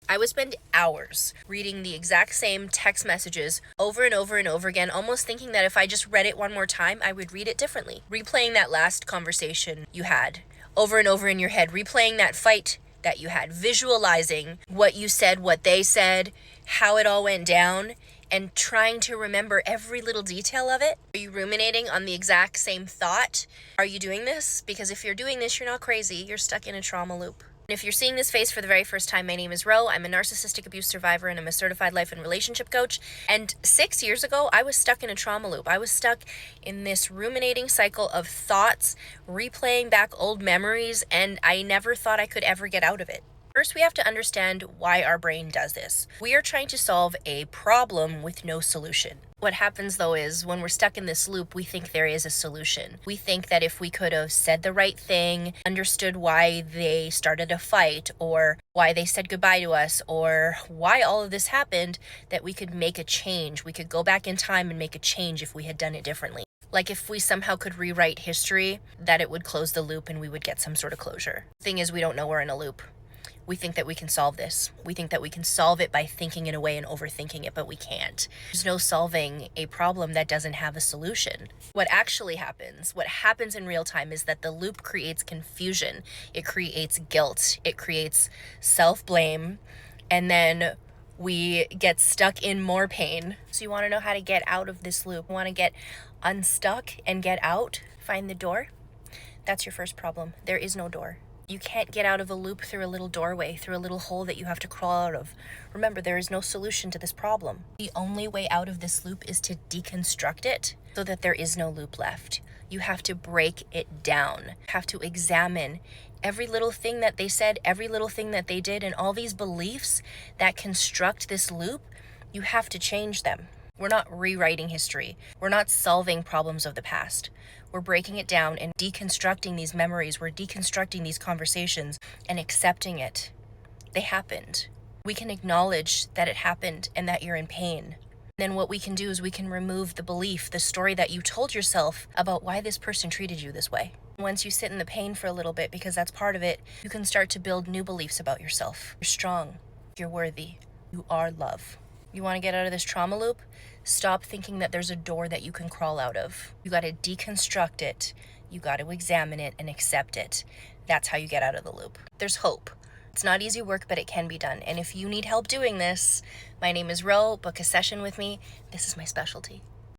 I would spend hours reading the exact same text messages over and over and over again, almost thinking that if I just read it one more time, I would read it differently. Replaying that last conversation you had over and over in your head, replaying that fight that you had, visualizing what you said, what they said, how it all went down, and trying to remember every little detail of it. Are you ruminating on the exact same thought? Are you doing this? Because if you're doing this, you're not crazy. You're stuck in a trauma loop. If you're seeing this face for the very first time, my name is Ro. I'm a narcissistic abuse survivor and I'm a certified life and relationship coach. And 6 years ago, I was stuck in a trauma loop. I was stuck in this ruminating cycle of thoughts, replaying back old memories, and I never thought I could ever get out of it. First, we have to understand why our brain does this. We are trying to solve a problem with no solution. What happens though is when we're stuck in this loop, we think there is a solution. We think that if we could have said the right thing, understood why they started a fight, or why they said goodbye to us, or why all of this happened, that we could make a change. We could go back in time and make a change if we had done it differently. Like if we somehow could rewrite history, that it would close the loop and we would get some sort of closure. The thing is, we don't know we're in a loop. We think that we can solve this. We think that we can solve it by thinking it away and overthinking it, but we can't. There's no solving a problem that doesn't have a solution. What actually happens, what happens in real time, is that the loop creates confusion. It creates guilt. It creates self-blame. And then we get stuck in more pain. So you want to know how to get out of this loop. You want to get unstuck and get out? Find the door. That's your first problem. There is no door. You can't get out of a loop through a little doorway, through a little hole that you have to crawl out of. Remember, there is no solution to this problem. The only way out of this loop is to deconstruct it so that there is no loop left. You have to break it down. You have to examine every little thing that they said, every little thing that they did, and all these beliefs that construct this loop. You have to change them. We're not rewriting history. We're not solving problems of the past. We're breaking it down and deconstructing these memories. We're deconstructing these conversations and accepting it. They happened. We can acknowledge that it happened and that you're in pain. Then what we can do is we can remove the belief, the story that you told yourself about why this person treated you this way. Once you sit in the pain for a little bit, because that's part of it, you can start to build new beliefs about yourself. You're strong. You're worthy. You are love. You want to get out of this trauma loop? Stop thinking that there's a door that you can crawl out of. You got to deconstruct it. You got to examine it and accept it. That's how you get out of the loop. There's hope. It's not easy work, but it can be done. And if you need help doing this, my name is Ro. Book a session with me. This is my specialty.